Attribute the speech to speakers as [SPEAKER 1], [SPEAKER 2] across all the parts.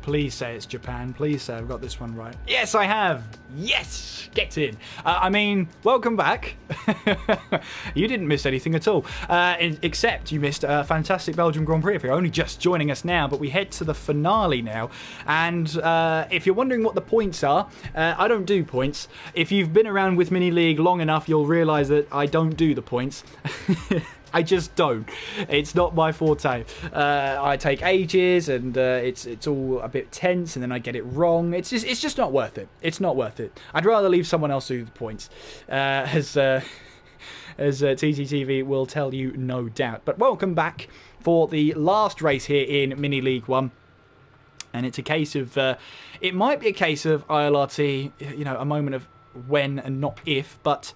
[SPEAKER 1] Please say it's Japan. Please say I've got this one right. Yes, I have. Yes, get in. I mean, welcome back. You didn't miss anything at all, except you missed a fantastic Belgium Grand Prix if you're only just joining us now. But we head to the finale now. And if you're wondering what the points are, I don't do points. If you've been around with Mini League long enough, you'll realise that I don't do the points. I just don't. It's not my forte. I take ages, and it's all a bit tense, and then I get it wrong. It's just not worth it. It's not worth it. I'd rather leave someone else do the points, as TTTV will tell you, no doubt. But welcome back for the last race here in Mini League 1. And it's a case of, it might be a case of ILRT, you know, a moment of when and not if, but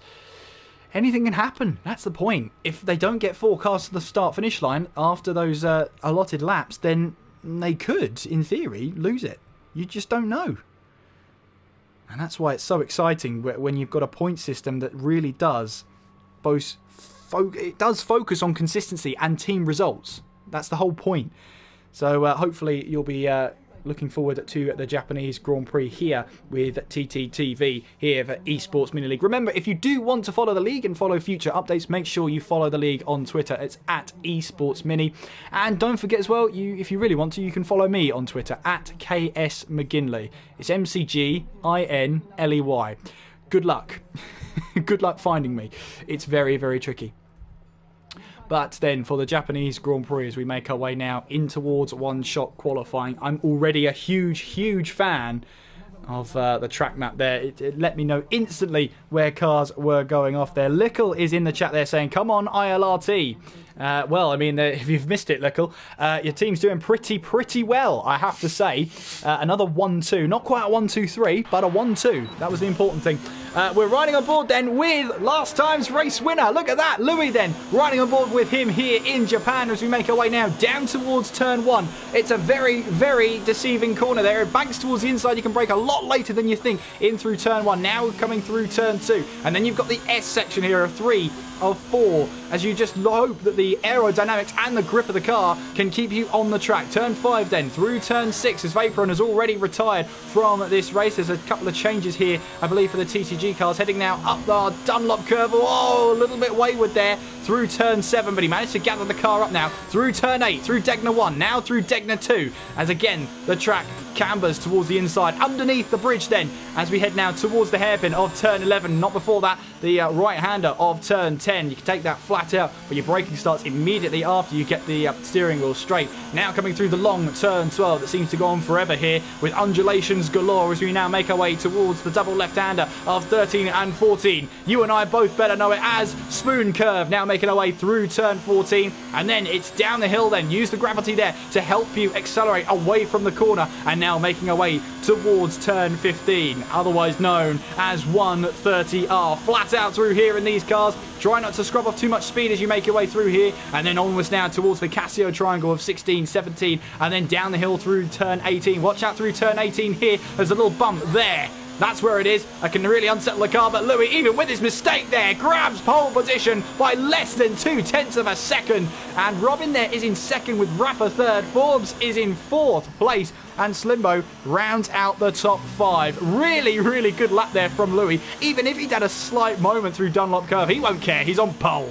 [SPEAKER 1] anything can happen. That's the point. If they don't get forecast to the start-finish line after those allotted laps, then they could, in theory, lose it. You just don't know. And that's why it's so exciting when you've got a point system that really does focus on consistency and team results. That's the whole point. So hopefully you'll be looking forward to the Japanese Grand Prix here with TTTV here for Esports Mini League. Remember, if you do want to follow the league and follow future updates, make sure you follow the league on Twitter. It's at Esports Mini. And don't forget as well, if you really want to, you can follow me on Twitter at KS McGinley. It's McGinley. Good luck. Good luck finding me. It's very, very tricky. But then for the Japanese Grand Prix, as we make our way now in towards one-shot qualifying, I'm already a huge, huge fan of the track map there. It let me know instantly where cars were going off there. Lickle is in the chat there saying, come on, ILRT. Well, I mean, if you've missed it, Lickle, your team's doing pretty well, I have to say. Another 1-2. Not quite a 1-2-3, but a 1-2. That was the important thing. We're riding on board then with last time's race winner. Look at that, Louis then, riding on board with him here in Japan as we make our way now down towards turn 1. It's a very, very deceiving corner there. It banks towards the inside. You can brake a lot later than you think in through turn 1. Now coming through turn 2. And then you've got the S section here of 3 of 4, as you just hope that the aerodynamics and the grip of the car can keep you on the track. Turn 5 then, through turn 6, as Vaporon has already retired from this race. There's a couple of changes here, I believe, for the TTG cars, heading now up the Dunlop curve. Oh, a little bit wayward there through turn 7, but he managed to gather the car up now through turn 8, through Degner 1, now through Degner 2, as again the track cambers towards the inside, underneath the bridge then, as we head now towards the hairpin of turn 11. Not before that, the right-hander of turn 10. You can take that flat out, but your braking starts immediately after you get the steering wheel straight. Now coming through the long turn 12 that seems to go on forever here, with undulations galore as we now make our way towards the double left-hander of 13 and 14. You and I both better know it as Spoon Curve, now making our way through turn 14, and then it's down the hill then. Use the gravity there to help you accelerate away from the corner, and now making our way towards turn 15, otherwise known as 130R. Flat out through here in these cars. Try not to scrub off too much speed as you make your way through here, and then onwards now towards the Casio triangle of 16, 17, and then down the hill through turn 18. Watch out through turn 18 here. There's a little bump there. That's where it is. I can really unsettle the car, but Louis, even with his mistake there, grabs pole position by less than 0.2 of a second. And Robin there is in second with Rafa third. Forbes is in fourth place. And Slimbo rounds out the top 5. Really, really good lap there from Louis. Even if he'd had a slight moment through Dunlop Curve, he won't care. He's on pole.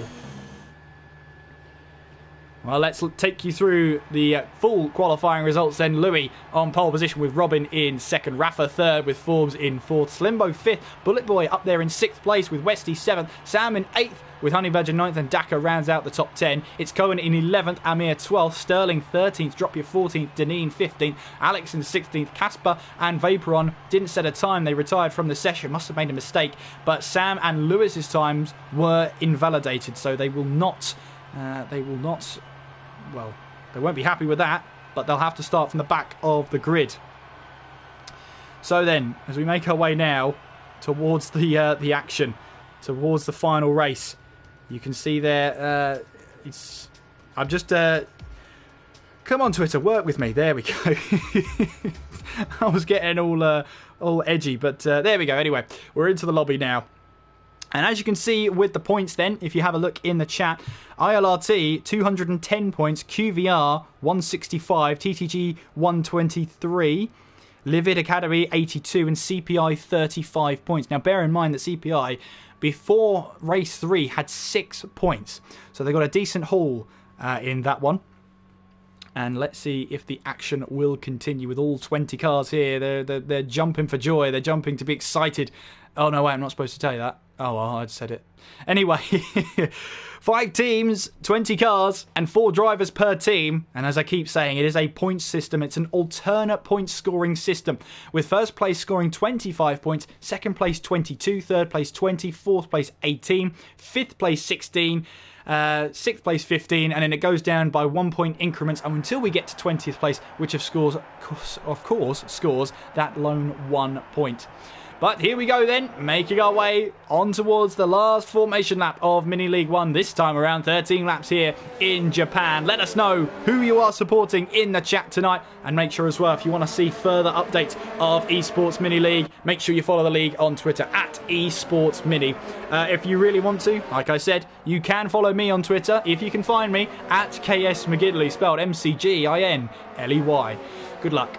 [SPEAKER 1] Well, let's take you through the full qualifying results then. Louis on pole position with Robin in second, Rafa third with Forbes in fourth, Slimbo fifth, Bullet Boy up there in sixth place with Westy seventh, Sam in eighth with Honey Badger ninth, and Daka rounds out the top 10. It's Cohen in 11th, Amir 12th, Sterling 13th, Dropia 14th, Deneen 15th, Alex in 16th, Casper and Vaporon didn't set a time. They retired from the session, must have made a mistake, but Sam and Lewis's times were invalidated, so they will not, well, they won't be happy with that, but they'll have to start from the back of the grid. So then, as we make our way now towards the action, towards the final race, you can see there, I'm just, come on Twitter, work with me, there we go. I was getting all edgy, but there we go. Anyway, we're into the lobby now. And as you can see with the points then, if you have a look in the chat, ILRT 210 points, QVR 165, TTG 123, Livid Academy 82 and CPI 35 points. Now bear in mind that CPI before race 3 had 6 points. So they got a decent haul in that one. And let's see if the action will continue with all 20 cars here. They're jumping for joy. They're jumping to be excited. Oh, no, wait, I'm not supposed to tell you that. Oh, well, I just said it. Anyway, 5 teams, 20 cars, and 4 drivers per team. And as I keep saying, it is a points system. It's an alternate point scoring system, with first place scoring 25 points, second place 22, third place 20, fourth place 18, fifth place 16, sixth place 15, and then it goes down by 1 point increments until we get to 20th place, which of course scores that lone 1 point. But here we go then, making our way on towards the last formation lap of Mini League 1, this time around 13 laps here in Japan. Let us know who you are supporting in the chat tonight, and make sure as well, if you want to see further updates of Esports Mini League, make sure you follow the league on Twitter at Esports Mini. If you really want to, like I said, you can follow me on Twitter if you can find me at KS McGidley, spelled MCGINLEY. Good luck.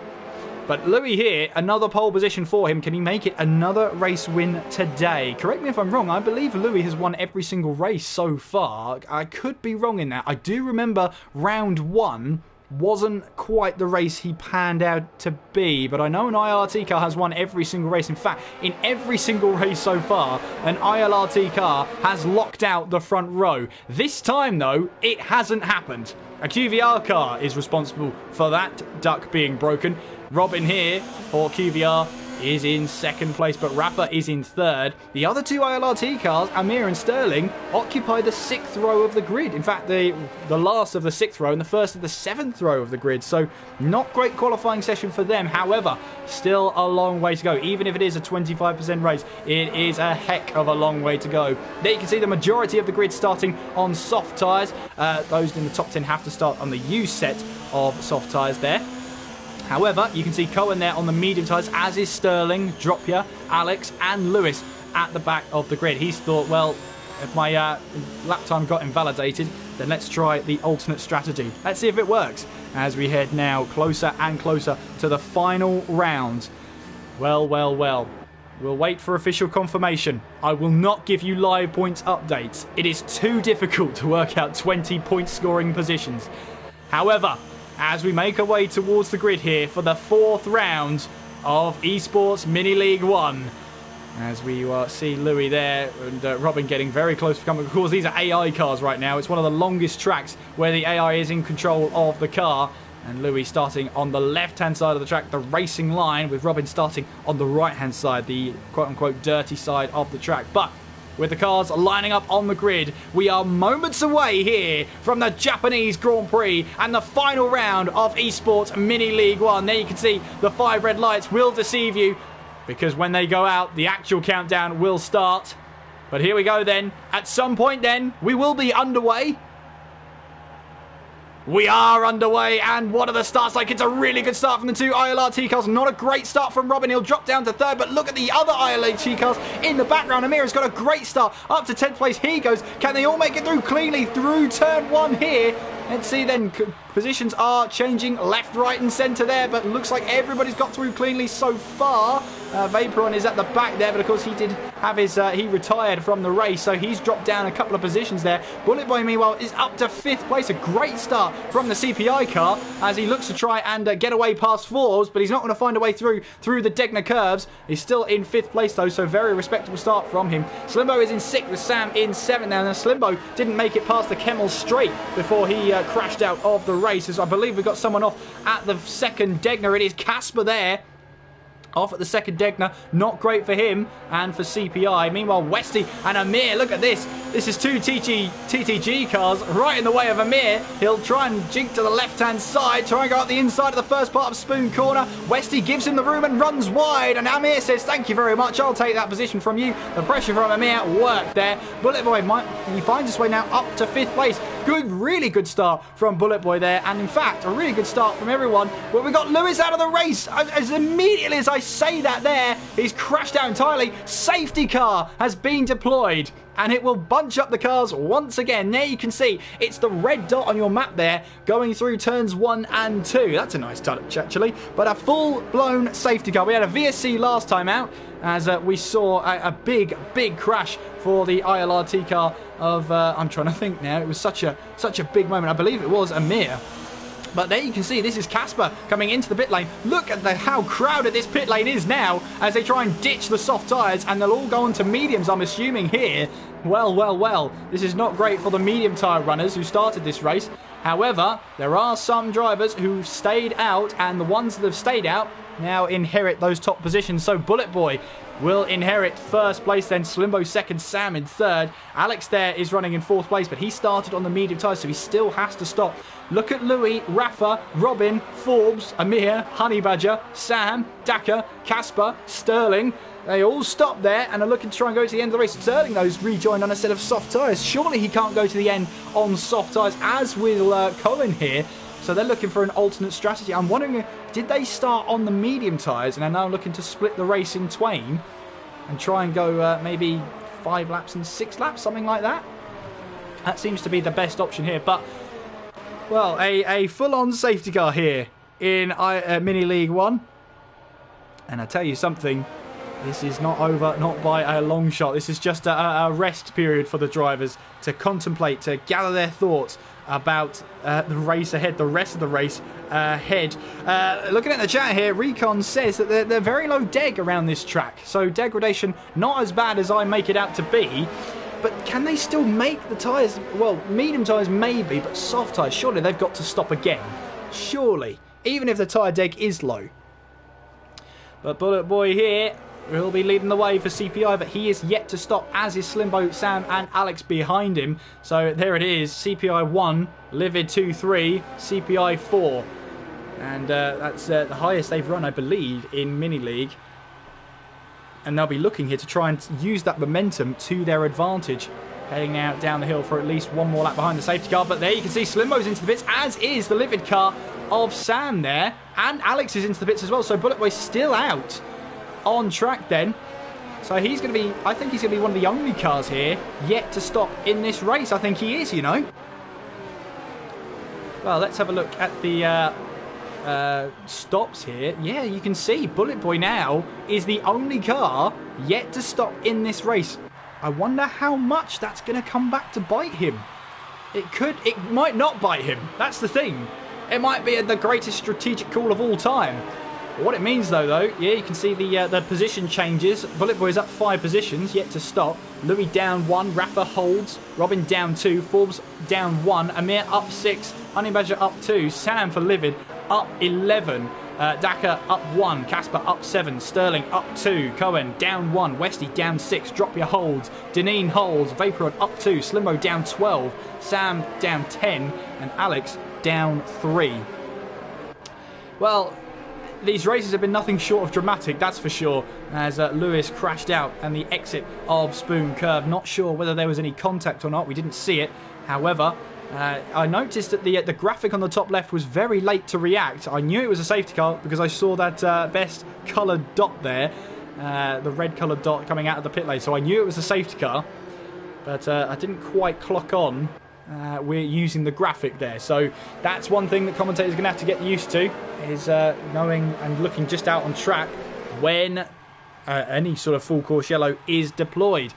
[SPEAKER 1] But Louis here, another pole position for him. Can he make it another race win today? Correct me if I'm wrong. I believe Louis has won every single race so far. I could be wrong in that. I do remember round 1 wasn't quite the race he panned out to be. But I know an ILRT car has won every single race. In fact, in every single race so far, an ILRT car has locked out the front row. This time, though, it hasn't happened. A QVR car is responsible for that duck being broken. Robin here for QVR is in second place, but Rapper is in third. The other 2 ILRT cars, Amir and Sterling, occupy the 6th row of the grid. In fact, the last of the 6th row and the first of the 7th row of the grid. So not great qualifying session for them. However, still a long way to go. Even if it is a 25% race, it is a heck of a long way to go. There you can see the majority of the grid starting on soft tyres. Those in the top 10 have to start on the used set of soft tyres there. However, you can see Cohen there on the medium tyres, as is Sterling, Dropia, Alex and Lewis at the back of the grid. He's thought, well, if my lap time got invalidated, then let's try the alternate strategy. Let's see if it works as we head now closer and closer to the final round. Well. We'll wait for official confirmation. I will not give you live points updates. It is too difficult to work out 20 point scoring positions. However, as we make our way towards the grid here for the 4th round of Esports Mini League 1. As we see Louis there and Robin getting very close to coming. Of course, these are AI cars right now. It's one of the longest tracks where the AI is in control of the car. And Louis starting on the left-hand side of the track, the racing line, with Robin starting on the right-hand side, the quote-unquote dirty side of the track. But with the cars lining up on the grid, we are moments away here from the Japanese Grand Prix and the final round of Esports Mini League 1. There you can see the 5 red lights will deceive you, because when they go out, the actual countdown will start. But here we go then. At some point then, we will be underway. We are underway, and what are the starts like? It's a really good start from the 2 ILRT cars. Not a great start from Robin. He'll drop down to 3rd, but look at the other ILRT cars in the background. Amira's got a great start. Up to 10th place he goes. Can they all make it through cleanly through turn 1 here? Let's see then. Positions are changing left, right and centre there, but looks like everybody's got through cleanly so far. Vaporon is at the back there, but of course he did have his, he retired from the race, so he's dropped down a couple of positions there. Bullet Boy, meanwhile, is up to 5th place. A great start from the CPI car as he looks to try and get away past fours, but he's not going to find a way through the Degner curves. He's still in 5th place though, so very respectable start from him. Slimbo is in 6th with Sam in 7th now. Now Slimbo didn't make it past the Kemmel straight before he crashed out of the race, as I believe we got someone off at the 2nd Degner. It is Casper there. Off at the 2nd Degner, not great for him and for CPI. Meanwhile, Westy and Amir, look at this. This is two TTG cars right in the way of Amir. He'll try and jink to the left-hand side, try and go up the inside of the first part of Spoon Corner. Westy gives him the room and runs wide, and Amir says, thank you very much, I'll take that position from you. The pressure from Amir worked there. Bullet Boy, he finds his way now up to 5th place. Good, really good start from Bullet Boy there, and in fact, a really good start from everyone. But we got Lewis out of the race. As immediately as I say that there, he's crashed out entirely. Safety car has been deployed, and it will bunch up the cars once again. There you can see it's the red dot on your map there going through turns 1 and 2. That's a nice touch actually, but a full-blown safety car. We had a VSC last time out as we saw a big crash for the ILRT car of, I'm trying to think now, it was such a big moment. I believe it was Amir. But there you can see this is Casper coming into the pit lane. Look at how crowded this pit lane is now as they try and ditch the soft tyres, and they'll all go on to mediums, I'm assuming here. Well. This is not great for the medium tyre runners who started this race. However, there are some drivers who stayed out, and the ones that have stayed out now inherit those top positions. So Bullet Boy will inherit 1st place, then Slimbo 2nd, Sam in 3rd. Alex there is running in 4th place, but he started on the medium tyres, so he still has to stop. Look at Louis, Rafa, Robin, Forbes, Amir, Honey Badger, Sam, Daka, Casper, Sterling. They all stop there and are looking to try and go to the end of the race. Sterling, though, is rejoined on a set of soft tyres. Surely he can't go to the end on soft tyres, as will Cohen here. So they're looking for an alternate strategy. I'm wondering, did they start on the medium tyres and are now looking to split the race in twain and try and go maybe 5 laps and 6 laps, something like that? That seems to be the best option here. But, well, a full-on safety car here in Mini League 1. And I tell you something, this is not over, not by a long shot. This is just a rest period for the drivers to contemplate, to gather their thoughts about the race ahead, the rest of the race ahead. Looking at the chat here, Recon says that they're very low deg around this track. So degradation, not as bad as I make it out to be. But can they still make the tyres? Well, medium tyres maybe, but soft tyres, surely they've got to stop again. Surely. Even if the tyre deg is low. But Bullet Boy here will be leading the way for CPI, but he is yet to stop, as is Slimbo, Sam and Alex behind him. So there it is, CPI 1, Livid 2, 3, CPI 4. And that's the highest they've run, I believe, in Mini League. And they'll be looking here to try and use that momentum to their advantage. Heading out down the hill for at least one more lap behind the safety car. But there you can see Slimbo's into the pits, as is the Livid car of Sam there. And Alex is into the pits as well. So Bullet Boy's still out on track then. So he's going to be, I think he's going to be one of the only cars here yet to stop in this race. I think he is, you know. Well, let's have a look at the stops here. Yeah, you can see Bullet Boy now is the only car yet to stop in this race. I wonder how much that's going to come back to bite him. It might not bite him. That's the thing. It might be the greatest strategic call of all time. What it means though, yeah, you can see the position changes. Bullet Boy is up 5 positions, yet to stop. Louis down 1, Rafa holds, Robin down 2, Forbes down 1, Amir up 6, Honey Badger up 2, Sam for Livid up 11, Daka up 1, Casper up 7, Sterling up 2, Cohen down 1, Westy down 6, Drop Your Holds, Deneen holds, Vaporod up 2, Slimbo down 12, Sam down 10, and Alex down 3. Well, these races have been nothing short of dramatic, that's for sure, as Lewis crashed out and the exit of Spoon Curve. Not sure whether there was any contact or not, we didn't see it. However, I noticed that the graphic on the top left was very late to react. I knew it was a safety car because I saw that best coloured dot there, the red coloured dot coming out of the pit lane, so I knew it was a safety car, but I didn't quite clock on. We're using the graphic there, so that's one thing that commentators are going to have to get used to, is knowing and looking just out on track when any sort of full course yellow is deployed.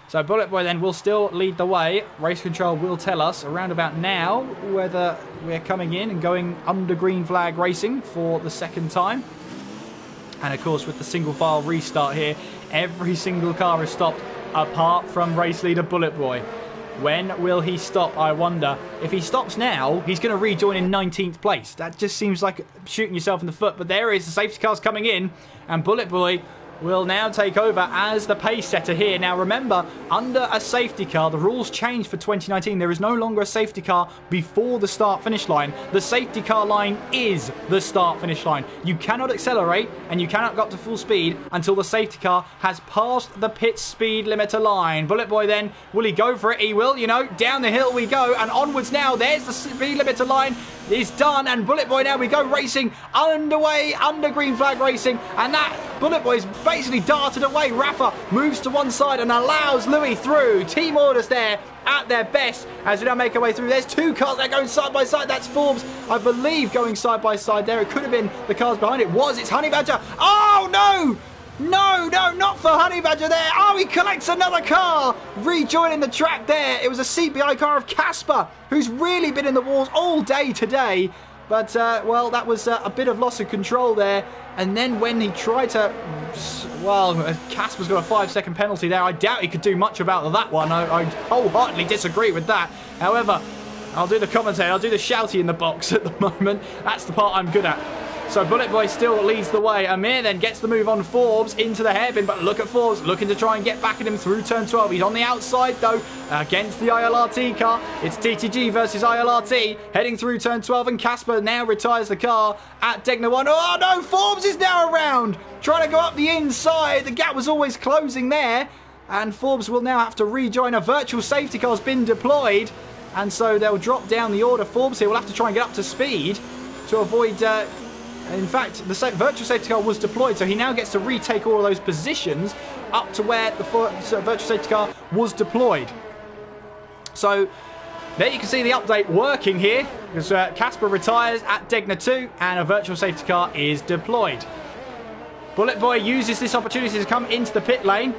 [SPEAKER 1] So Bullet Boy then will still lead the way. Race control will tell us around about now whether we're coming in and going under green flag racing for the second time. And of course, with the single file restart here, every single car is stopped apart from race leader Bullet Boy. When will he stop, I wonder? If he stops now, he's going to rejoin in 19th place. That just seems like shooting yourself in the foot. But there is, the safety car's coming in. And Bullet Boy will now take over as the pace setter here. Now remember, under a safety car, the rules changed for 2019. There is no longer a safety car before the start-finish line. The safety car line is the start-finish line. You cannot accelerate and you cannot go up to full speed until the safety car has passed the pit speed limiter line. Bullet Boy then, will he go for it? He will, you know, down the hill we go and onwards now. There's the speed limiter line. Is done, and Bullet Boy now we go racing underway under green flag racing, and that Bullet Boy's basically darted away. Rafa moves to one side and allows Louis through. Team Orders there at their best as we now make our way through. There's two cars that are going side by side. That's Forbes, I believe, going side by side there. It could have been the cars behind it. It's Honey Badger. Oh no! No, not for Honey Badger there. Oh, he collects another car. Rejoining the track there. It was a CPI car of Casper, who's really been in the wars all day today. But, well, that was a bit of loss of control there. And then when he tried to... Well, Casper's got a 5-second penalty there. I doubt he could do much about that one. I wholeheartedly disagree with that. However, I'll do the commentary. I'll do the shouty in the box at the moment. That's the part I'm good at. So Bullet Boy still leads the way. Amir then gets the move on Forbes into the hairpin, but look at Forbes looking to try and get back at him through turn 12. He's on the outside though, against the ILRT car. It's TTG versus ILRT, heading through turn 12, and Casper now retires the car at Degna 1. Oh no, Forbes is now around, trying to go up the inside. The gap was always closing there, and Forbes will now have to rejoin. A virtual safety car has been deployed, and so they'll drop down the order. Forbes here will have to try and get up to speed to avoid... In fact, the virtual safety car was deployed, so he now gets to retake all of those positions up to where the virtual safety car was deployed. So there you can see the update working here, because Casper retires at Degna 2 and a virtual safety car is deployed. Bullet Boy uses this opportunity to come into the pit lane,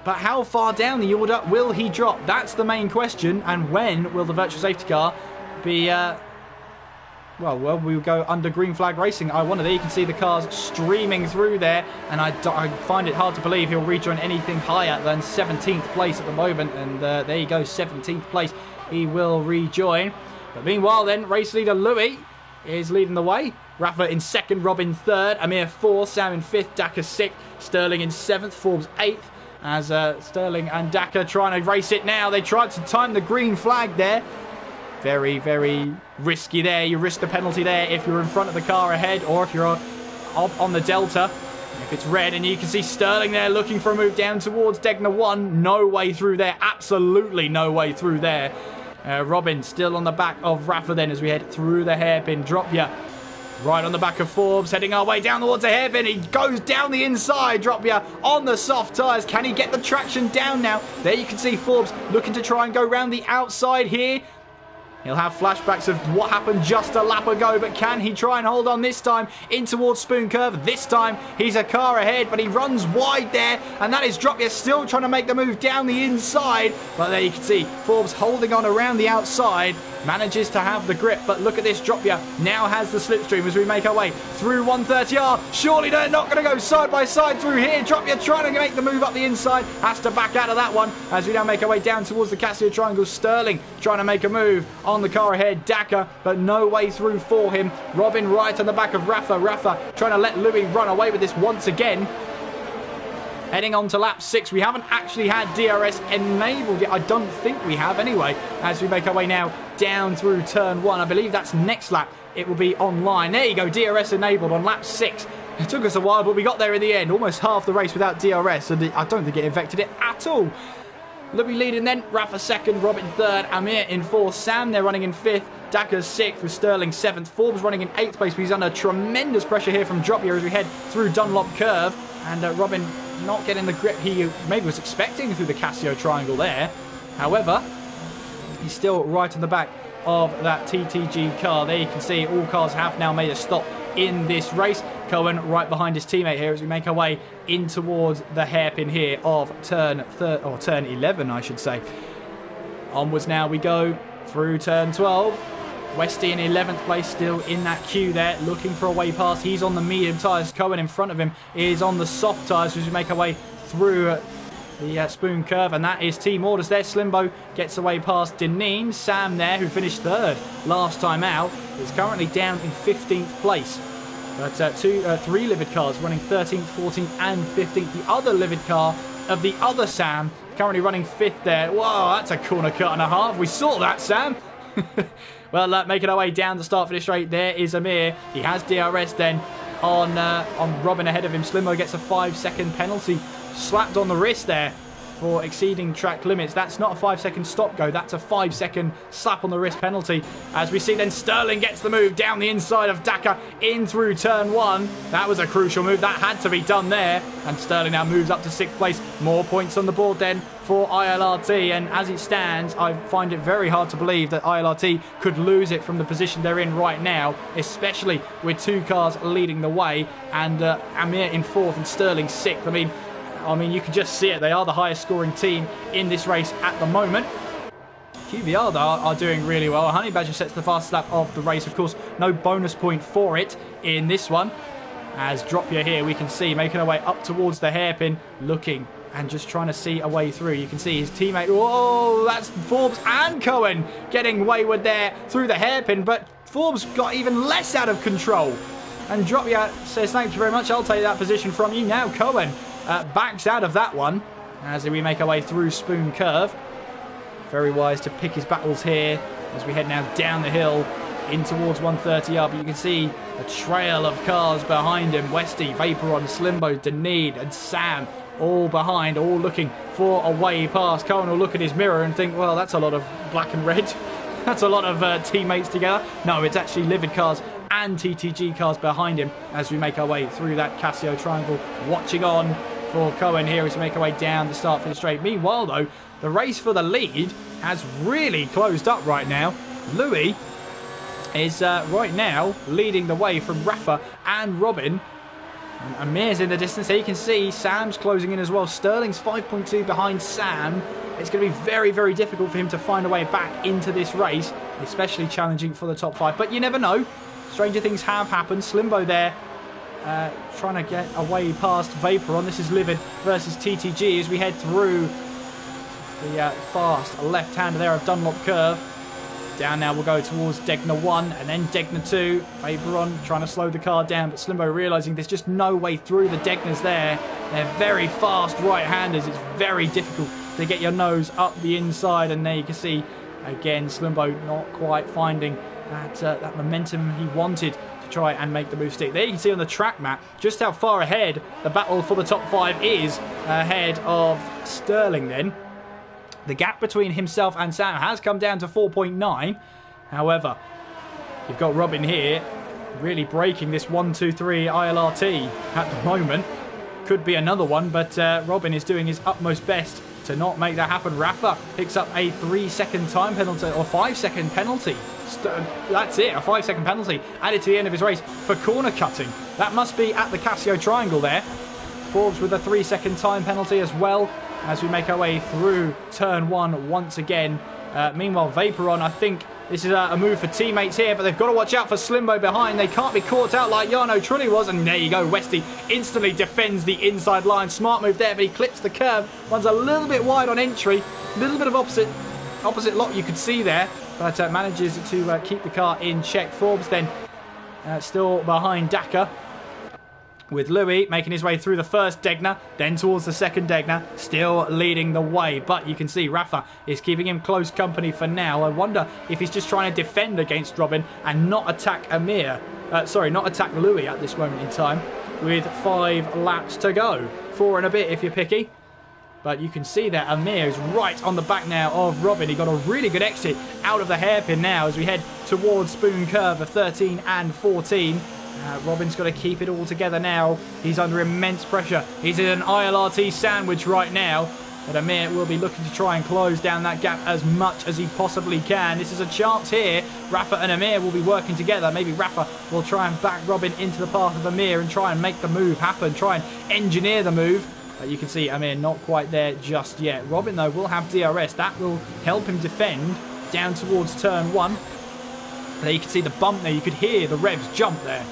[SPEAKER 1] but how far down the order will he drop? That's the main question, and when will the virtual safety car be... Well, we'll go under green flag racing. I wonder, there you can see the cars streaming through there, and I find it hard to believe he'll rejoin anything higher than 17th place at the moment, and there you go, 17th place he will rejoin. But meanwhile then, race leader Louis is leading the way. Rafa in second, Robin third, Amir fourth, Sam in fifth, Daka sixth, Sterling in seventh, Forbes eighth, as Sterling and Daka trying to race it now. They tried to time the green flag there. Very, very risky there. You risk the penalty there if you're in front of the car ahead, or if you're on the Delta. If it's red, and you can see Sterling there looking for a move down towards Degna 1. No way through there. Absolutely no way through there. Robin still on the back of Rafa then as we head through the hairpin. Drop ya. Right on the back of Forbes, heading our way down towards the hairpin. He goes down the inside. Drop ya on the soft tyres. Can he get the traction down now? There you can see Forbes looking to try and go round the outside here. He'll have flashbacks of what happened just a lap ago, but can he try and hold on this time in towards Spoon Curve? This time he's a car ahead, but he runs wide there, and that is Dropia still trying to make the move down the inside. But there you can see Forbes holding on around the outside, manages to have the grip, but look at this. Dropia now has the slipstream as we make our way through 130R. Surely they're not going to go side by side through here. Dropia trying to make the move up the inside, has to back out of that one as we now make our way down towards the Casio Triangle. Sterling trying to make a move on the car ahead, Daka, but no way through for him. Robin right on the back of Rafa. Rafa trying to let Louis run away with this once again. Heading on to lap 6. We haven't actually had DRS enabled yet. I don't think we have anyway, as we make our way now down through turn 1. I believe that's next lap. It will be online. There you go, DRS enabled on lap 6. It took us a while, but we got there in the end. Almost half the race without DRS, and I don't think it affected it at all. Louis leading then, Rafa second, Robin third, Amir in fourth, Sam there running in fifth, Daka's sixth with Sterling seventh, Forbes running in eighth place, but he's under tremendous pressure here from Dropia as we head through Dunlop Curve, and Robin not getting the grip he maybe was expecting through the Casio Triangle there. However, he's still right on the back of that TTG car. There you can see all cars have now made a stop in this race. Cohen right behind his teammate here as we make our way in towards the hairpin here of turn 11, I should say. Onwards now we go through turn 12. Westy in 11th place, still in that queue there, looking for a way past. He's on the medium tyres. Cohen in front of him is on the soft tyres as we make our way through the Spoon Curve, and that is Team Orders there. Slimbo gets away past Deneen. Sam there, who finished third last time out, is currently down in 15th place. But three livid cars running 13th, 14th and 15th. The other livid car of the other Sam currently running 5th there. Whoa, that's a corner cut and a half. We saw that, Sam. Well, making our way down the start finish straight, there is Amir. He has DRS then on Robin ahead of him. Slimmo gets a 5-second penalty slapped on the wrist there for exceeding track limits. That's not a 5-second stop go, that's a 5-second slap on the wrist penalty. As we see then Sterling gets the move down the inside of Dakar in through turn 1. That was a crucial move, that had to be done there. And Sterling now moves up to 6th place. More points on the board then for ILRT, and as it stands, I find it very hard to believe that ILRT could lose it from the position they're in right now, especially with 2 cars leading the way, and Amir in 4th and Sterling 6th. I mean, you can just see it. They are the highest scoring team in this race at the moment. QBR, though, are doing really well. Honey Badger sets the fastest lap of the race. Of course, no bonus point for it in this one. As Dropia here, we can see, making our way up towards the hairpin, looking and just trying to see a way through. You can see his teammate. Whoa, that's Forbes and Cohen getting wayward there through the hairpin. But Forbes got even less out of control. And Dropia says, thank you very much. I'll take that position from you. Now Cohen backs out of that one as we make our way through Spoon Curve. Very wise to pick his battles here as we head now down the hill in towards 130R. But you can see a trail of cars behind him. Westy, Vaporon, Slimbo, Denede and Sam all behind, all looking for a way past. Cohen will look at his mirror and think, well, that's a lot of black and red. That's a lot of teammates together. No, it's actually Livid cars and TTG cars behind him as we make our way through that Casio triangle. Watching on for Cohen here as we make our way down the start for the straight. Meanwhile, though, the race for the lead has really closed up right now. Louis is right now leading the way from Rafa and Robin. And Amir's in the distance there. You can see Sam's closing in as well. Sterling's 5.2 behind Sam. It's going to be very, very difficult for him to find a way back into this race, especially challenging for the top 5. But you never know. Stranger things have happened. Slimbo there trying to get away past Vaporon. This is Livid versus TTG as we head through the fast left-hander there of Dunlop Curve. Down now we'll go towards Degner 1 and then Degner 2. Vaporon trying to slow the car down, but Slimbo realising there's just no way through the Degners there. They're very fast right-handers. It's very difficult to get your nose up the inside, and there you can see again Slimbo not quite finding that momentum he wanted to try and make the move stick. There you can see on the track map just how far ahead the battle for the top 5 is ahead of Sterling then. The gap between himself and Sam has come down to 4.9. However, you've got Robin here really breaking this 1-2-3 ILRT at the moment. Could be another one, but Robin is doing his utmost best to not make that happen. Rafa picks up a 3-second time penalty, or 5-second penalty. That's it, a 5-second penalty added to the end of his race for corner cutting. That must be at the Casio triangle there. Forbes with a 3-second time penalty as well as we make our way through turn 1 once again. Meanwhile, Vaporon, I think this is a move for teammates here, but they've got to watch out for Slimbo behind. They can't be caught out like Jarno Trulli was. And there you go, Westy instantly defends the inside line. Smart move there, but he clips the curb. Runs a little bit wide on entry. A little bit of opposite lock you could see there, but manages to keep the car in check. Forbes then still behind Dakar, with Louis making his way through the first Degner, then towards the second Degner, still leading the way. But you can see Rafa is keeping him close company for now. I wonder if he's just trying to defend against Robin and not attack not attack Louis at this moment in time, with 5 laps to go. 4 and a bit if you're picky. But you can see that Amir is right on the back now of Robin. He got a really good exit out of the hairpin now as we head towards Spoon Curve of 13 and 14. Robin's got to keep it all together now. He's under immense pressure. He's in an ILRT sandwich right now. But Amir will be looking to try and close down that gap as much as he possibly can. This is a chance here. Rafa and Amir will be working together. Maybe Rafa will try and back Robin into the path of Amir and try and make the move happen. Try and engineer the move. You can see Amir not quite there just yet. Robin, though, will have DRS. That will help him defend down towards turn 1. There you can see the bump there. You could hear the revs jump there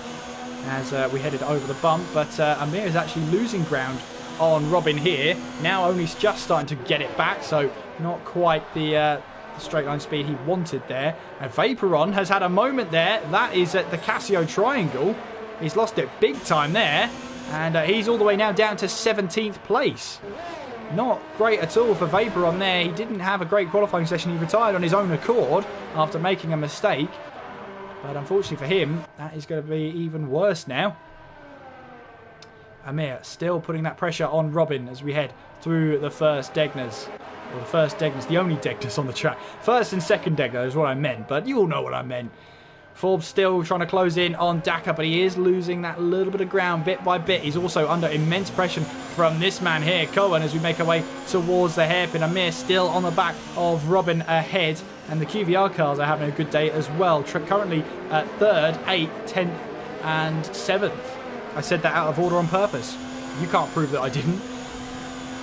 [SPEAKER 1] as we headed over the bump, but Amir is actually losing ground on Robin here. Now only just starting to get it back, so not quite the straight line speed he wanted there. And Vaporon has had a moment there. That is at the Casio triangle. He's lost it big time there. And he's all the way now down to 17th place. Not great at all for Vapor on there. He didn't have a great qualifying session. He retired on his own accord after making a mistake. But unfortunately for him, that is going to be even worse now. Amir still putting that pressure on Robin as we head through the first Degners. Or the first Degners, the only Degners on the track. First and second Degner is what I meant, but you all know what I meant. Forbes still trying to close in on Daka, but he is losing that little bit of ground bit by bit. He's also under immense pressure from this man here, Cohen, as we make our way towards the hairpin. Amir still on the back of Robin ahead, and the QVR cars are having a good day as well. Currently at 3rd, 8th, 10th and 7th. I said that out of order on purpose. You can't prove that I didn't.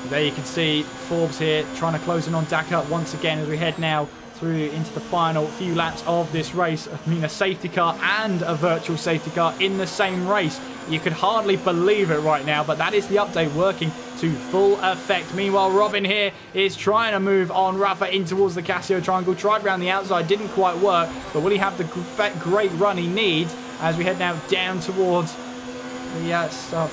[SPEAKER 1] There you can see Forbes here trying to close in on Daka once again as we head now through into the final few laps of this race. I mean, a safety car and a virtual safety car in the same race. You could hardly believe it right now, but that is the update working to full effect. Meanwhile, Robin here is trying to move on Rafa in towards the Casio triangle. Tried round the outside, didn't quite work, but will he have the great run he needs as we head now down towards the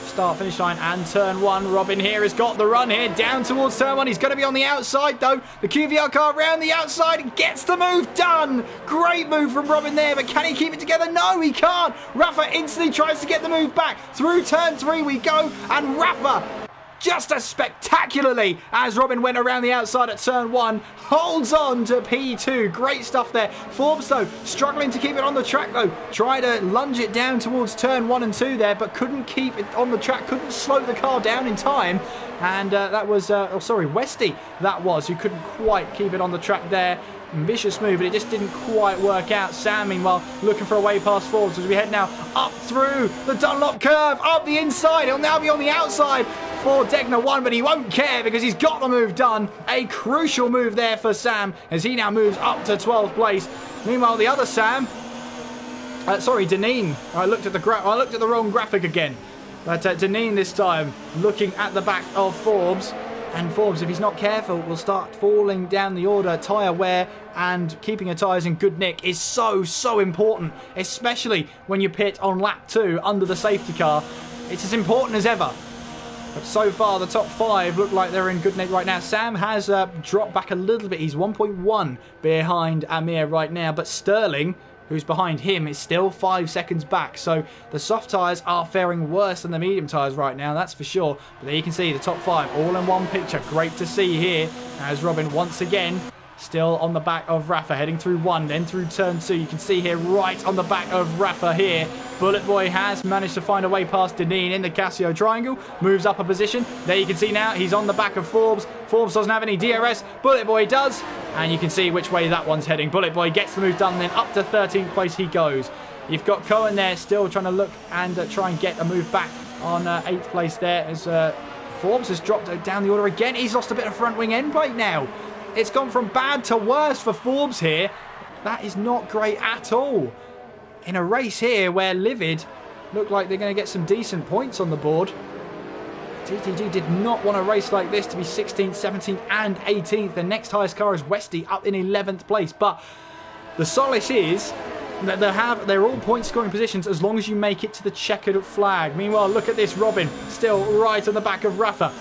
[SPEAKER 1] start-finish line and turn 1. Robin here has got the run here down towards turn 1. He's going to be on the outside though. The QVR car round the outside gets the move done. Great move from Robin there, but can he keep it together? No, he can't. Rafa instantly tries to get the move back. Through turn 3 we go, and Rafa just as spectacularly as Robin went around the outside at turn 1, holds on to P2. Great stuff there. Forbes, though, struggling to keep it on the track, though. Tried to lunge it down towards turn 1 and 2 there, but couldn't keep it on the track, couldn't slow the car down in time. And that was, Westy, that was, who couldn't quite keep it on the track there. Ambitious move, but it just didn't quite work out. Sam, meanwhile, looking for a way past Forbes as we head now up through the Dunlop curve, up the inside. He'll now be on the outside for Degner 1, but he won't care because he's got the move done. A crucial move there for Sam as he now moves up to 12th place. Meanwhile, the other Sam, Deneen. I looked at the wrong graphic again. But Deneen this time looking at the back of Forbes. And Forbes, if he's not careful, will start falling down the order. Tyre wear and keeping your tyres in good nick is so important, especially when you pit on lap 2 under the safety car. It's as important as ever. But so far, the top 5 look like they're in good nick right now. Sam has dropped back a little bit. He's 1.1 behind Amir right now. But Sterling, who's behind him, is still 5 seconds back. So the soft tyres are faring worse than the medium tyres right now, that's for sure. But there you can see the top 5 all in one picture. Great to see here as Robin once again still on the back of Rafa, heading through 1, then through turn 2. You can see here right on the back of Rafa here. Bullet Boy has managed to find a way past Deneen in the Casio triangle. Moves up a position. There you can see now he's on the back of Forbes. Forbes doesn't have any DRS. Bullet Boy does. And you can see which way that one's heading. Bullet Boy gets the move done, then up to 13th place he goes. You've got Cohen there still trying to look and try and get a move back on 8th place there as Forbes has dropped down the order again. He's lost a bit of front wing end plate now. It's gone from bad to worse for Forbes here. That is not great at all. In a race here where Livid look like they're going to get some decent points on the board. TTG did not want a race like this to be 16th, 17th and 18th. The next highest car is Westy up in 11th place. But the solace is that they're all point scoring positions as long as you make it to the checkered flag. Meanwhile, look at this Robin, still right on the back of Rafa.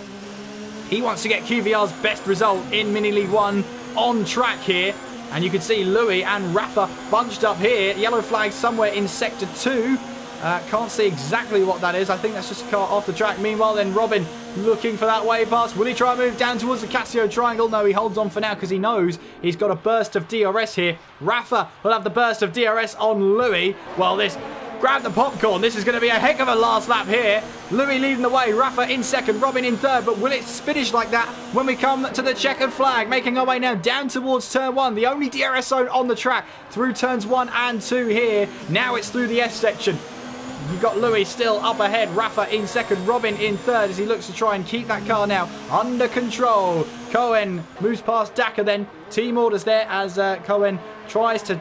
[SPEAKER 1] He wants to get QVR's best result in Mini League 1 on track here. And you can see Louis and Rafa bunched up here. Yellow flag somewhere in Sector 2. Can't see exactly what that is. I think that's just a car off the track. Meanwhile, then Robin looking for that way pass. Will he try and move down towards the Casio triangle? No, he holds on for now because he knows he's got a burst of DRS here. Rafa will have the burst of DRS on Louis. Well, this... Grab the popcorn. This is going to be a heck of a last lap here. Louis leading the way. Rafa in second. Robin in third. But will it finish like that when we come to the checkered flag? Making our way now down towards turn 1. The only DRS zone on the track through turns 1 and 2 here. Now it's through the S section. You've got Louis still up ahead. Rafa in second. Robin in third as he looks to try and keep that car now under control. Cohen moves past Daka then. Team orders there as Cohen tries to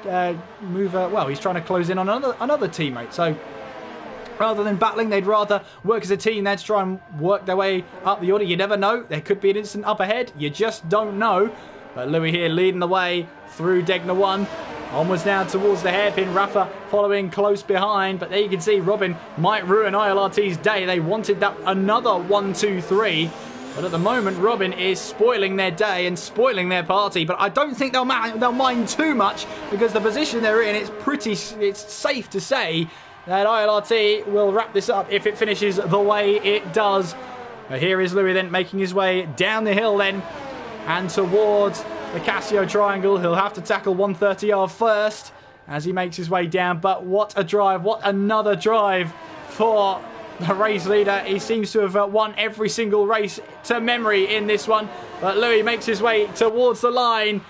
[SPEAKER 1] he's trying to close in on another teammate. So rather than battling, they'd rather work as a team there to try and work their way up the order. You never know. There could be an instant up ahead. You just don't know. But Louis here leading the way through Degner 1. Onwards now towards the hairpin. Rafa following close behind. But there you can see Robin might ruin ILRT's day. They wanted that another 1-2-3. But at the moment, Robin is spoiling their day and spoiling their party. But I don't think they'll mind too much, because the position they're in, it's safe to say that ILRT will wrap this up if it finishes the way it does. But here is Louis then making his way down the hill then and towards the Casio Triangle. He'll have to tackle 130R first as he makes his way down. But what a drive, what another drive for the race leader. He seems to have won every single race to memory in this one. But Louis makes his way towards the line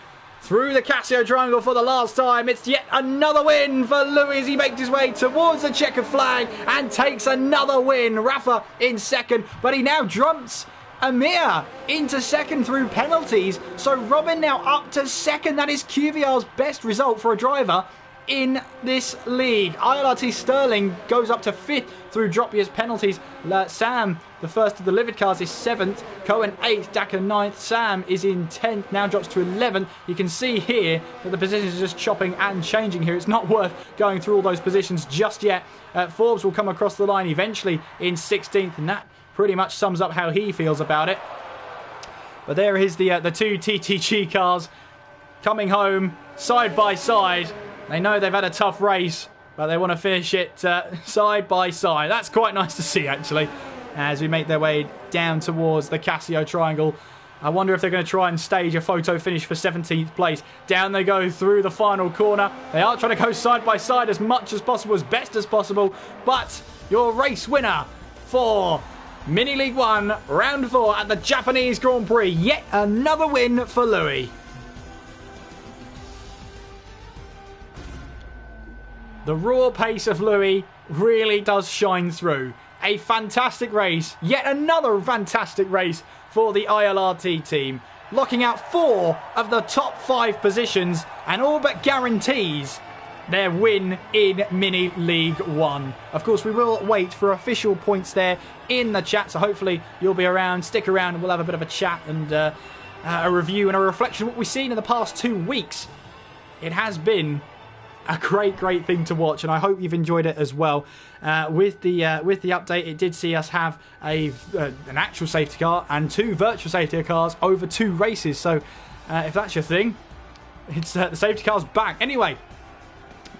[SPEAKER 1] through the Casio Triangle for the last time. It's yet another win for Louis as he makes his way towards the checkered flag and takes another win. Rafa in second, but he now jumps Amir into second through penalties. So Robin now up to second. That is QVR's best result for a driver in this league. ILRT Sterling goes up to 5th through drop years penalties. Sam, the first of the livered cars, is 7th. Cohen 8th. Daka 9th. Sam is in 10th. Now drops to 11th. You can see here that the positions are just chopping and changing here. It's not worth going through all those positions just yet. Forbes will come across the line eventually in 16th, and that pretty much sums up how he feels about it. But there is the two TTG cars coming home side by side. They know they've had a tough race, but they want to finish it side by side. That's quite nice to see, actually, as we make their way down towards the Casio Triangle. I wonder if they're going to try and stage a photo finish for 17th place. Down they go through the final corner. They are trying to go side by side as much as possible, as best as possible. But your race winner for Mini League 1, Round 4 at the Japanese Grand Prix. Yet another win for Louis. The raw pace of Louis really does shine through. A fantastic race. Yet another fantastic race for the ILRT team. Locking out 4 of the top 5 positions and all but guarantees their win in Mini League 1. Of course, we will wait for official points there in the chat, so hopefully you'll be around. Stick around and we'll have a bit of a chat and a review and a reflection of what we've seen in the past 2 weeks. It has been a great thing to watch, and I hope you've enjoyed it as well. With the update, it did see us have an actual safety car and 2 virtual safety cars over 2 races. So if that's your thing, it's the safety car's back. Anyway,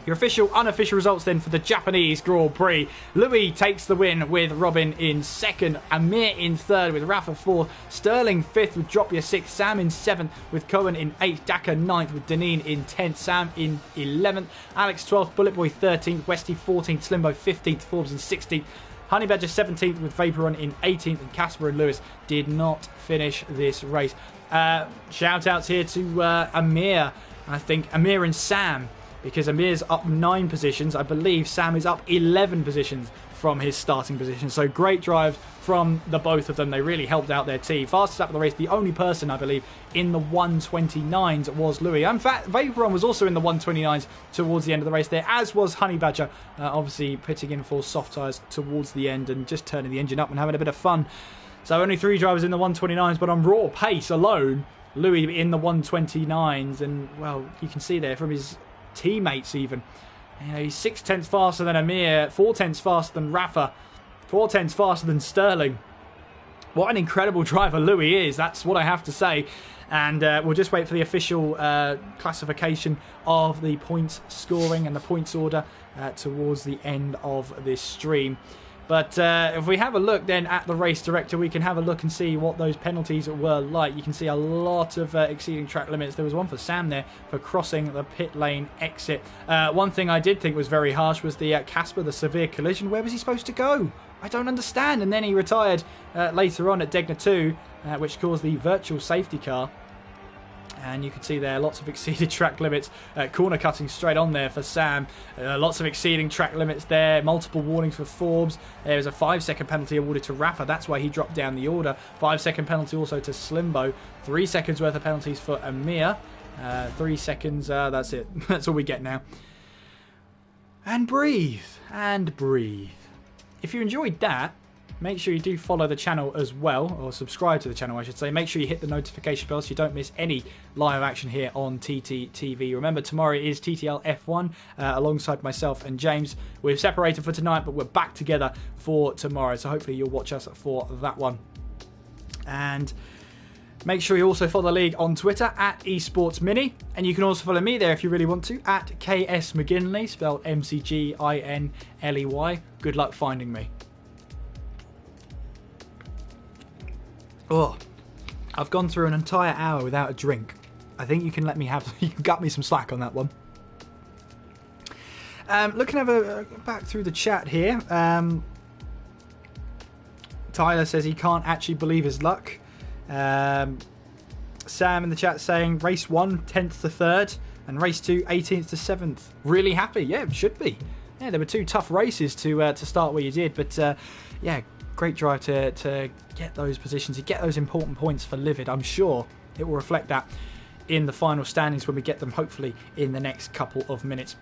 [SPEAKER 1] your official, unofficial results then for the Japanese Grand Prix. Louis takes the win with Robin in 2nd, Amir in 3rd with Rafa 4th, Sterling 5th with Dropia 6th, Sam in 7th with Cohen in 8th, Daka 9th with Deneen in 10th, Sam in 11th, Alex 12th, Bullet Boy 13th, Westy 14th, Slimbo 15th, Forbes in 16th, Honey Badger 17th with Vaporon in 18th, and Casper and Lewis did not finish this race. Shout outs here to Amir, I think Amir and Sam, because Amir's up 9 positions. I believe Sam is up 11 positions from his starting position. So great drives from the both of them. They really helped out their team. Fastest lap of the race, the only person, I believe, in the 129s was Louis. In fact, Vaporon was also in the 129s towards the end of the race there, as was Honey Badger, obviously pitting in for soft tyres towards the end and just turning the engine up and having a bit of fun. So only 3 drivers in the 129s, but on raw pace alone, Louis in the 129s. And, well, you can see there from his teammates even, you know, he's 6/10 faster than Amir, 4/10 faster than Rafa, 4/10 faster than Sterling. What an incredible driver Louis is, that's what I have to say. And we'll just wait for the official classification of the points scoring and the points order towards the end of this stream. But if we have a look then at the race director, we can have a look and see what those penalties were like. You can see a lot of exceeding track limits. There was one for Sam there for crossing the pit lane exit. One thing I did think was very harsh was the Casper, the severe collision. Where was he supposed to go? I don't understand. And then he retired later on at Degna 2, which caused the virtual safety car. And you can see there lots of exceeded track limits. Corner cutting straight on there for Sam. Lots of exceeding track limits there. Multiple warnings for Forbes. There is a 5-second penalty awarded to Rafa. That's why he dropped down the order. 5-second penalty also to Slimbo. 3 seconds worth of penalties for Amir. 3 seconds. That's it. That's all we get now. And breathe. And breathe. If you enjoyed that, make sure you do follow the channel as well, or subscribe to the channel I should say. Make sure you hit the notification bell so you don't miss any live action here on TTTV. Remember, tomorrow is TTL F1 alongside myself and James. We've separated for tonight, but we're back together for tomorrow, so hopefully you'll watch us for that one. And make sure you also follow the league on Twitter at Esports Mini, and you can also follow me there if you really want to at KS McGinley, spelled McGinley. Good luck finding me. Oh, I've gone through an entire hour without a drink. I think you can let me have. You can cut me some slack on that one. Looking back through the chat here. Tyler says he can't actually believe his luck. Sam in the chat saying race 1 10th to 3rd and race 2 18th to 7th. Really happy. Yeah, it should be. Yeah, there were 2 tough races to start where you did, but yeah, great drive to get those positions, to get those important points for Livid. I'm sure it will reflect that in the final standings when we get them, hopefully in the next couple of minutes.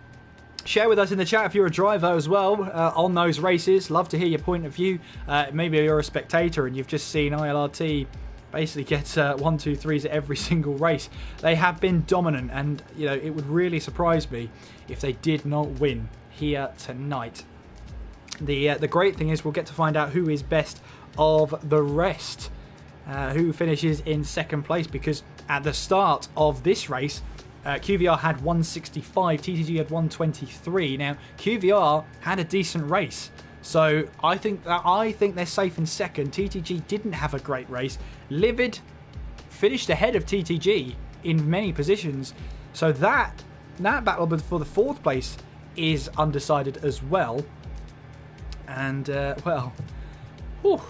[SPEAKER 1] Share with us in the chat if you're a driver as well on those races. Love to hear your point of view. Maybe you're a spectator and you've just seen ILRT basically get 1, 2, 3s at every single race. They have been dominant, and you know, it would really surprise me if they did not win here tonight. The great thing is we'll get to find out who is best of the rest, who finishes in 2nd place, because at the start of this race QVR had 165, TTG had 123. Now QVR had a decent race, so I think they're safe in 2nd. TTG didn't have a great race. Livid finished ahead of TTG in many positions, so that battle for the 4th place is undecided as well. And well, whew.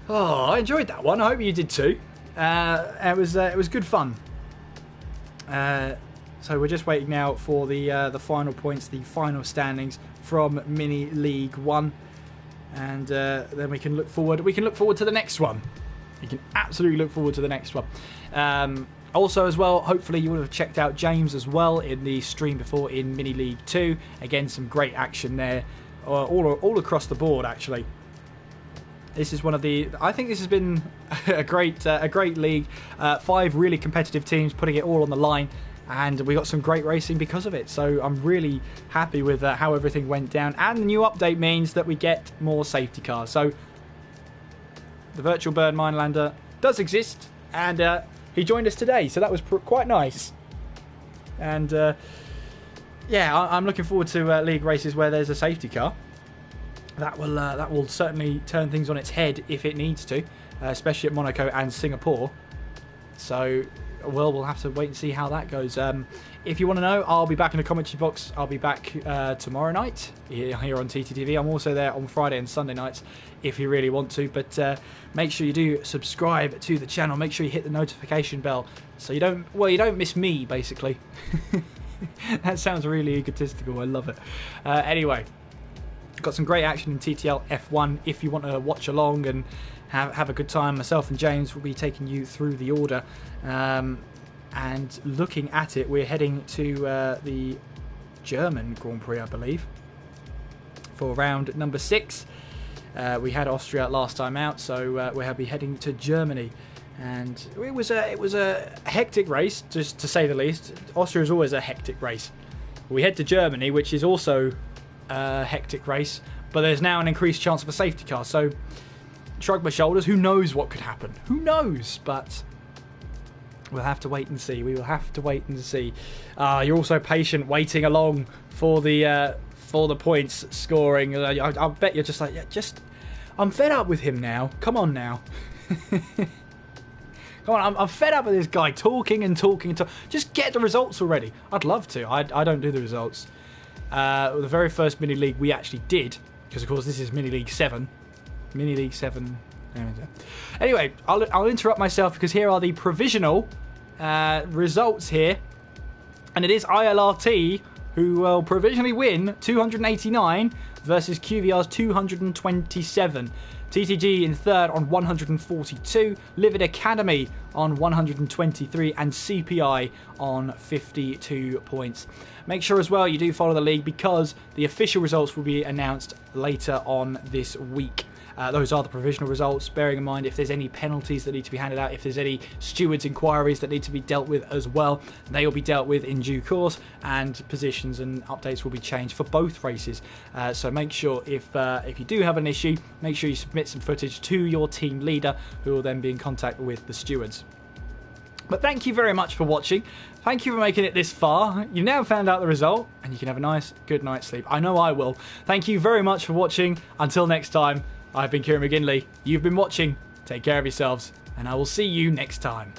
[SPEAKER 1] Oh, I enjoyed that one. I hope you did too. It was good fun. So we're just waiting now for the final points, the final standings from Mini League 1, and then we can look forward. We can look forward to the next one. You can absolutely look forward to the next one. Also, as well, hopefully you would have checked out James as well in the stream before in Mini League 2. Again, some great action there, all across the board actually. This is one of the. I think this has been a great league. 5 really competitive teams putting it all on the line, and we got some great racing because of it. So I'm really happy with how everything went down. And the new update means that we get more safety cars. So the virtual Bird Minelander does exist, and he joined us today. So that was quite nice. And yeah, I'm looking forward to league races where there's a safety car. That will certainly turn things on its head if it needs to, especially at Monaco and Singapore. So, well, we'll have to wait and see how that goes. If you want to know, I'll be back in the commentary box. I'll be back tomorrow night here on TTTV. I'm also there on Friday and Sunday nights if you really want to. But make sure you do subscribe to the channel. Make sure you hit the notification bell so you don't miss me, basically. That sounds really egotistical. I love it. Anyway. Got some great action in TTL F1 if you want to watch along and have a good time. Myself and James will be taking you through the order, and looking at it, we're heading to the German Grand Prix, I believe, for round number 6. We had Austria last time out, so we'll be heading to Germany, and it was a hectic race, just to say the least. Austria is always a hectic race. We head to Germany, which is also hectic race, but there's now an increased chance of a safety car, so shrug my shoulders. Who knows what could happen? Who knows? But we'll have to wait and see. We will have to wait and see. You're also patient waiting along for the points scoring. I bet you're just like, yeah, I'm fed up with him now. Come on now. Come on, I'm fed up with this guy talking and talking and talking. Just get the results already. I'd love to. I don't do the results. The very first mini league we actually did, because of course this is Mini League 7. Mini League 7. Anyway, I'll interrupt myself because here are the provisional results here, and it is ILRT who will provisionally win 289 versus QVR's 227. TTG in third on 142, Livid Academy on 123, and CPI on 52 points. Make sure as well you do follow the league, because the official results will be announced later on this week. Those are the provisional results, bearing in mind if there's any penalties that need to be handed out, if there's any stewards' inquiries that need to be dealt with as well, they will be dealt with in due course, and positions and updates will be changed for both races. So make sure if you do have an issue, make sure you submit some footage to your team leader, who will then be in contact with the stewards. But thank you very much for watching. Thank you for making it this far. You've now found out the result, and you can have a nice, good night's sleep. I know I will. Thank you very much for watching. Until next time, I've been Kieran McGinley. You've been watching. Take care of yourselves, and I will see you next time.